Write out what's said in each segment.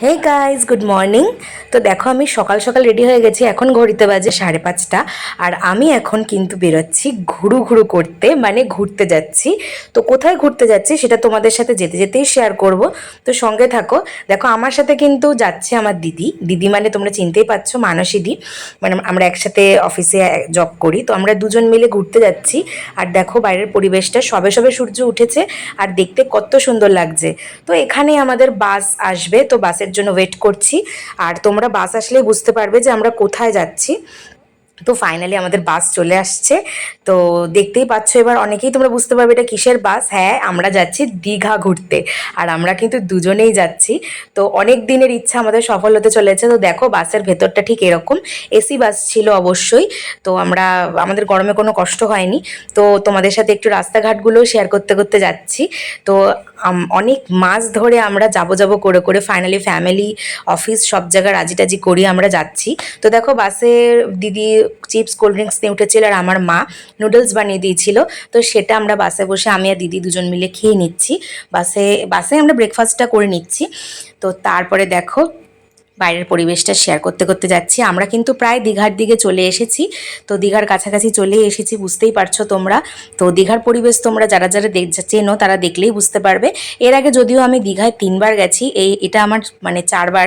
Hey guys, good morning. তো দেখো আমি সকাল সকাল রেডি হয়ে গেছি, এখন ঘড়িতে বাজে 5:30। আর আমি এখন কিন্তু বেরোচ্ছি ঘুরু ঘুরু করতে, মানে ঘুরতে যাচ্ছি। তো কোথায় ঘুরতে যাচ্ছি সেটা তোমাদের সাথে যেতে যেতেই শেয়ার করব, তো সঙ্গে থাকো। দেখো আমার সাথে কিন্তু যাচ্ছে আমার দিদি। দিদি মানে তোমরা চিনতেই পারছো, মানসীদি। মানে আমরা একসাথে অফিসে জব করি, তো আমরা দুজন মিলে ঘুরতে যাচ্ছি। আর দেখো বাইরের পরিবেশটা, সবে সবে সূর্য উঠেছে আর দেখতে কত সুন্দর লাগছে। তো এখানে আমাদের বাস আসবে, তো বাসের জন্য ওয়েট করছি। আর তোমরা বাস আসলেই বুঝতে পারবে যে আমরা কোথায় যাচ্ছি। তো ফাইনালি আমাদের বাস চলে আসছে। তো দেখতেই পাচ্ছ, এবার অনেকেই তোমরা বুঝতে পারবে এটা কিসের বাস। হ্যাঁ, আমরা যাচ্ছি দীঘা ঘুরতে। আর আমরা কিন্তু দুজনেই যাচ্ছি। তো অনেক দিনের ইচ্ছা আমাদের সফল হতে চলেছে। তো দেখো বাসের ভেতরটা ঠিক এরকম, এসি বাস ছিল অবশ্যই। তো আমাদের গরমে কোনো কষ্ট হয়নি। তো তোমাদের সাথে একটু রাস্তাঘাটগুলো শেয়ার করতে করতে যাচ্ছি। তো অনেক মাস ধরে আমরা যাবো যাবো করে করে ফাইনালি ফ্যামিলি, অফিস সব জায়গায় রাজি করি আমরা যাচ্ছি। তো দেখো বাসের দিদি চিপস কোল্ড ড্রিঙ্কস নিয়ে উঠেছিল, আর আমার মা নুডলস বানিয়ে দিয়েছিল। তো সেটা আমরা বাসে বসে আমি আর দিদি দুজন মিলে খেয়ে নিচ্ছি। বাসে বাসে আমরা ব্রেকফাস্টটা করে নিচ্ছি। তো তারপরে দেখো বাইরের পরিবেশটা শেয়ার করতে করতে যাচ্ছি। আমরা কিন্তু প্রায় দীঘার দিকে চলে এসেছি। তো দীঘার কাছাকাছি চলে এসেছি, বুঝতেই পারছো তোমরা। তো দীঘার পরিবেশ তোমরা যারা যারা চেনো তারা দেখলেই বুঝতে পারবে। এর আগে যদিও আমি দীঘায় 3বার গেছি, এটা আমার মানে 4বার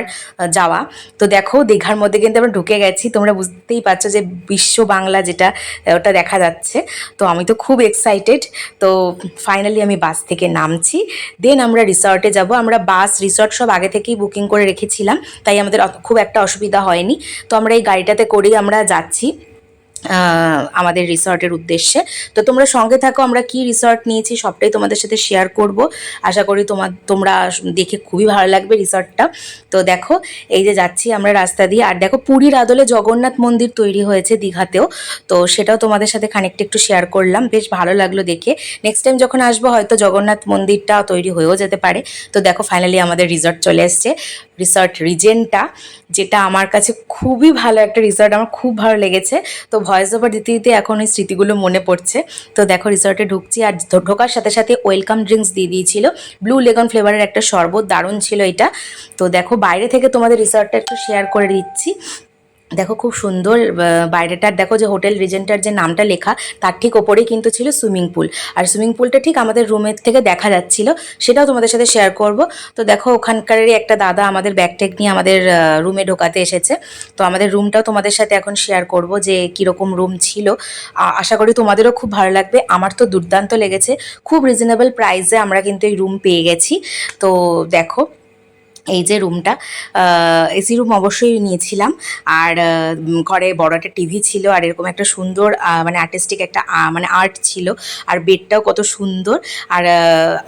যাওয়া। তো দেখো দীঘার মধ্যে কিন্তু আমরা ঢুকে গেছি, তোমরা বুঝতেই পারছো যে বিশ্ব বাংলা যেটা, ওটা দেখা যাচ্ছে। তো আমি তো খুব এক্সাইটেড। তো ফাইনালি আমি বাস থেকে নামছি, দেন আমরা রিসর্টে যাব। আমরা বাস রিসর্ট সব আগে থেকেই বুকিং করে রেখেছিলাম, তাই আমাদের খুব একটা অসুবিধা হয়নি। তো আমরা এই গাড়িটাতে করেই আমরা যাচ্ছি আমাদের রিসর্টের উদ্দেশ্যে। তো তোমরা সঙ্গে থাকো, আমরা কি রিসর্ট নিয়েছি সবটাই তোমাদের সাথে শেয়ার করব। আশা করি তোমরা দেখে খুবই ভালো লাগবে রিসর্টটা। তো দেখো এই যে যাচ্ছি আমরা রাস্তা দিয়ে, আর দেখো পুরীর আদলে জগন্নাথ মন্দির তৈরি হয়েছে দীঘাতেও। তো সেটাও তোমাদের সাথে খানিকটা একটু শেয়ার করলাম, বেশ ভালো লাগলো দেখে। নেক্সট টাইম যখন আসবো হয়তো জগন্নাথ মন্দিরটা তৈরি হয়েও যেতে পারে। তো দেখো ফাইনালি আমাদের রিসর্ট চলে এসছে, রিসর্ট রিজেন্টা, যেটা আমার কাছে খুবই ভালো একটা রিসর্ট, আমার খুব ভালো লেগেছে। তো ভয়েস ওভার দিতে দিতে এখন ওই স্মৃতিগুলো মনে পড়ছে। তো দেখো রিসর্টে ঢুকছি, আর ঢোকার সাথে সাথে ওয়েলকাম ড্রিঙ্কস দিয়ে দিয়েছিল, ব্লু লেগন ফ্লেভারের একটা শরবত, দারুণ ছিল এটা। তো দেখো বাইরে থেকে তোমাদের রিসর্টটা একটু শেয়ার করে দিচ্ছি। দেখো খুব সুন্দর বাইরেটার, দেখো যে হোটেল রিজেন্টার যে নামটা লেখা তার ঠিক ওপরেই কিন্তু ছিল সুইমিং পুল। আর সুইমিং পুলটা ঠিক আমাদের রুমের থেকে দেখা যাচ্ছিল, সেটাও তোমাদের সাথে শেয়ার করব। তো দেখো ওখানকারই একটা দাদা আমাদের ব্যাগট্যাগ নিয়ে আমাদের রুমে ঢোকাতে এসেছে। তো আমাদের রুমটাও তোমাদের সাথে এখন শেয়ার করব যে কীরকম রুম ছিল। আশা করি তোমাদেরও খুব ভালো লাগবে, আমার তো দুর্দান্ত লেগেছে। খুব রিজনেবল প্রাইসে আমরা কিন্তু এই রুম পেয়ে গেছি। তো দেখো এই যে রুমটা, এসি রুম অবশ্যই নিয়েছিলাম। আর ঘরে বড় একটা টিভি ছিল, আর এরকম একটা সুন্দর মানে আর্টিস্টিক একটা মানে আর্ট ছিল। আর বেডটাও কত সুন্দর।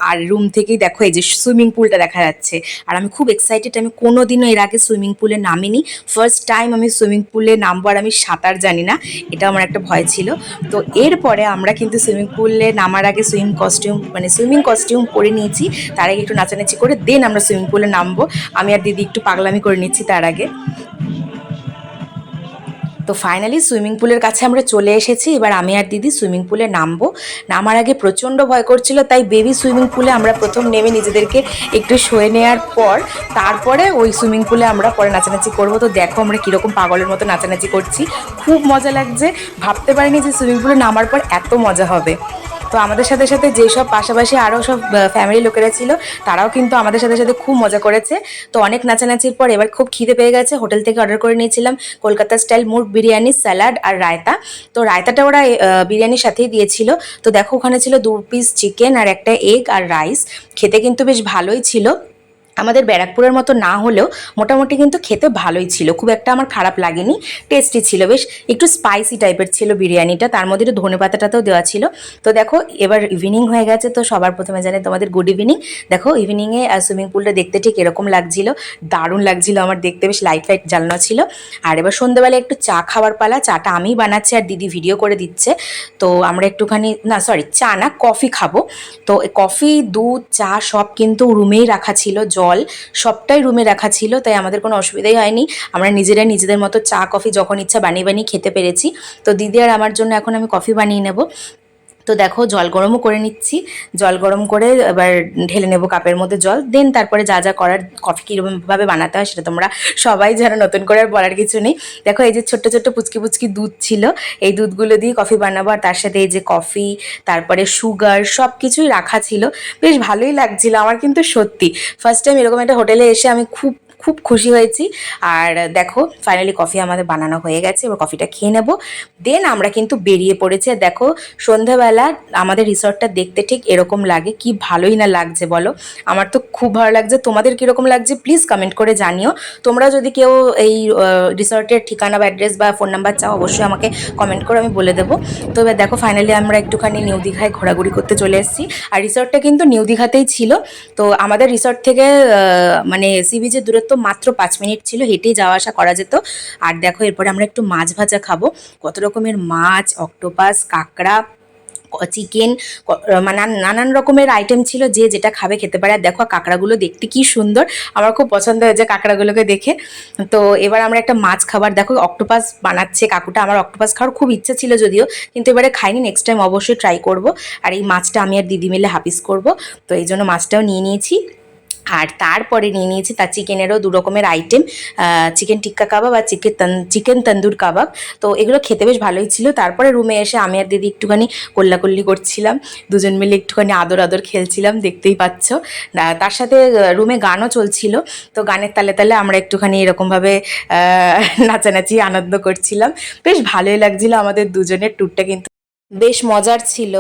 আর রুম থেকেই দেখো এই যে সুইমিং পুলটা দেখা যাচ্ছে। আর আমি খুব এক্সাইটেড, আমি কোনোদিনও এর আগে সুইমিং পুলে নামিনি, ফার্স্ট টাইম আমি সুইমিং পুলে নামবো। আর আমি সাঁতার জানি না, এটা আমার একটা ভয় ছিল। তো এরপরে আমরা কিন্তু সুইমিং পুলে নামার আগে সুইমিং কস্টিউম পরে নিয়েছি। তার আগে একটু নাচানাচি করে দেন আমরা সুইমিং পুলে নামবো। আমি আর দিদি একটু পাগলামি করে নিচ্ছি তার আগে। তো ফাইনালি সুইমিং পুলের কাছে আমরা চলে এসেছি, এবার আমি আর দিদি সুইমিং পুলে নামবো। নামার আগে প্রচণ্ড ভয় করছিল, তাই বেবি সুইমিং পুলে আমরা প্রথম নেমে নিজেদেরকে একটু শুয়ে নেওয়ার পর তারপরে ওই সুইমিং পুলে আমরা পরে নাচানাচি করবো। তো দেখো আমরা কীরকম পাগলের মতো নাচানাচি করছি, খুব মজা লাগছে। ভাবতে পারিনি যে সুইমিং পুলে নামার পর এত মজা হবে। তো আমাদের সাথে সাথে যেসব পাশাপাশি আরও সব ফ্যামিলি লোকেরা ছিল, তারাও কিন্তু আমাদের সাথে সাথে খুব মজা করেছে। তো অনেক নাচানাচির পর এবার খুব খিদে পেয়ে গেছে, হোটেল থেকে অর্ডার করে নিয়েছিলাম কলকাতা স্টাইল মুরগ বিরিয়ানি, স্যালাড আর রায়তা। তো রায়তাটা ওরা বিরিয়ানির সাথেই দিয়েছিল। তো দেখো ওখানে ছিল 2 পিস চিকেন আর একটা এগ আর রাইস। খেতে কিন্তু বেশ ভালোই ছিল, আমাদের ব্যারাকপুরের মতো না হলেও মোটামুটি কিন্তু খেতে ভালোই ছিল, খুব একটা আমার খারাপ লাগেনি, টেস্টি ছিল। বেশ একটু স্পাইসি টাইপের ছিল বিরিয়ানিটা, তার মধ্যে একটু ধনেপাতাটাতেও দেওয়া ছিল। তো দেখো এবার ইভিনিং হয়ে গেছে, তো সবার প্রথমে জানাই তোমাদের গুড ইভিনিং। দেখো ইভিনিংয়ে সুইমিং পুলটা দেখতে ঠিক এরকম লাগছিল, দারুণ লাগছিল আমার দেখতে, বেশ লাইট ফাইট জ্বালানো ছিল। আর এবার সন্ধ্যেবেলা একটু চা খাওয়ার পালা, চাটা আমিই বানাচ্ছি আর দিদি ভিডিও করে দিচ্ছে। তো আমরা একটুখানি, না সরি চা না, কফি খাবো। তো কফি, দুধ, চা সব কিন্তু রুমেই রাখা ছিল, জল সবটাই রুমে রাখা ছিল, তাই আমাদের কোনো অসুবিধাই হয়নি। আমরা নিজেরা নিজেদের মতো চা কফি যখন ইচ্ছা বানিয়ে বানিয়ে খেতে পেরেছি। তো দিদি আর আমার জন্য এখন আমি কফি বানিয়ে নেব। তো দেখো জল গরমও করে নিচ্ছি, জল গরম করে এবার ঢেলে নেবো কাপের মধ্যে জল, দেন তারপরে যা যা করার, কফি কীরকমভাবে বানাতে হয় সেটা তোমরা সবাই জানো, নতুন করে আর বলার কিছু নেই। দেখো এই যে ছোট্ট ছোট্ট পুচকি পুচকি দুধ ছিল, এই দুধগুলো দিয়ে কফি বানাবো, আর তার সাথে এই যে কফি, তারপরে সুগার, সব কিছুই রাখা ছিল। বেশ ভালোই লাগছিল আমার কিন্তু সত্যি, ফার্স্ট টাইম এরকম একটা হোটেলে এসে আমি খুব খুব খুশি হয়েছি। আর দেখো ফাইনালি কফি আমাদের বানানো হয়ে গেছে, এবার কফিটা খেয়ে নেবো, দেন আমরা কিন্তু বেরিয়ে পড়েছি। আর দেখো সন্ধ্যাবেলা আমাদের রিসর্টটা দেখতে ঠিক এরকম লাগে, কি ভালোই না লাগছে বলো, আমার তো খুব ভালো লাগছে। তোমাদের কীরকম লাগছে প্লিজ কমেন্ট করে জানিও। তোমরা যদি কেউ এই রিসর্টের ঠিকানা বা অ্যাড্রেস বা ফোন নাম্বার চাও অবশ্যই আমাকে কমেন্ট করে, আমি বলে দেবো। তো এবার দেখো ফাইনালি আমরা একটুখানি নিউ দীঘায় ঘোরাঘুরি করতে চলে এসেছি, আর রিসর্টটা কিন্তু নিউ দীঘাতেই ছিল। তো আমাদের রিসর্ট থেকে মানে সি বিচের দূরত্ব মাত্র 5 মিনিট ছিল, হেঁটেই যাওয়া আসা করা যেত। আর দেখো এরপরে আমরা একটু মাছ ভাজা খাবো, কত রকমের মাছ, অক্টোপাস, কাঁকড়া, চিকেন, মানে নানান রকমের আইটেম ছিল, যে যেটা খাবে খেতে পারে। আর দেখো কাঁকড়াগুলো দেখতে কি সুন্দর, আমার খুব পছন্দ হয়েছে কাঁকড়াগুলোকে দেখে। তো এবার আমরা একটা মাছ খাবার, দেখো অক্টোপাস বানাচ্ছে কাকুটা, আমার অক্টোপাস খাওয়ার খুব ইচ্ছে ছিল যদিও, কিন্তু এবারে খাইনি, নেক্সট টাইম অবশ্যই ট্রাই করব। আর এই মাছটা আমি আর দিদি মিলে হাফিস করব, তো এই জন্য মাছটাও নিয়ে নিয়েছি। আর তারপরে নিয়ে নিয়েছি তার চিকেনেরও 2 রকমের আইটেম, চিকেন টিক্কা কাবাব আর চিকেন তন্দুর কাবাব। তো এগুলো খেতে বেশ ভালোই ছিল। তারপরে রুমে এসে আমি আর দিদি একটুখানি কোল্লাকুল্লি করছিলাম, দুজন মিলে একটুখানি আদর আদর খেলছিলাম, দেখতেই পাচ্ছ। তার সাথে রুমে গানও চলছিল, তো গানের তালে তালে আমরা একটুখানি এরকমভাবে নাচানাচি আনন্দ করছিলাম। বেশ ভালোই লাগছিল, আমাদের দুজনের ট্যুরটা কিন্তু বেশ মজার ছিল।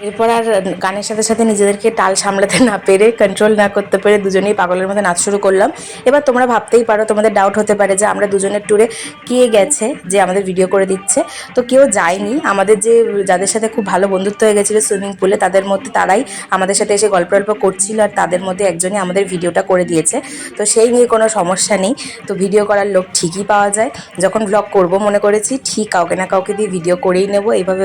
এরপর আর গানের সাথে সাথে নিজেদেরকে টাল সামলাতে না পেরে, কন্ট্রোল না করতে পেরে দুজনেই পাগলের মধ্যে নাচ শুরু করলাম। এবার তোমরা ভাবতেই পারো, তোমাদের ডাউট হতে পারে যে আমরা দুজনের ট্যুরে কে গেছে যে আমাদের ভিডিও করে দিচ্ছে। তো কেউ যায়নি, আমাদের যাদের সাথে খুব ভালো বন্ধুত্ব হয়ে গেছিলো সুইমিং পুলে, তাদের মধ্যে তারাই আমাদের সাথে এসে গল্প গল্প করছিল, আর তাদের মধ্যে একজনই আমাদের ভিডিওটা করে দিয়েছে। তো সেই নিয়ে কোনো সমস্যা নেই, তো ভিডিও করার লোক ঠিকই পাওয়া যায়। যখন ব্লগ করব মনে করেছি ঠিক কাউকে না কাউকে দিয়ে ভিডিও করেই নেবো, এইভাবে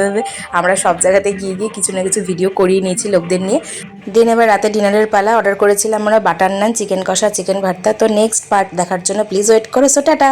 আমরা সব জায়গাতে গিয়ে গিয়ে কিছু না কিছু ভিডিও করিয়ে নিয়েছি লোকদের নিয়ে। দেন এবার রাতে ডিনারের পালা, অর্ডার করেছিলাম আমরা বাটার নান, চিকেন কষা, চিকেন ভর্তা। তো নেক্সট পার্ট দেখার জন্য প্লিজ ওয়েট করো। So tata.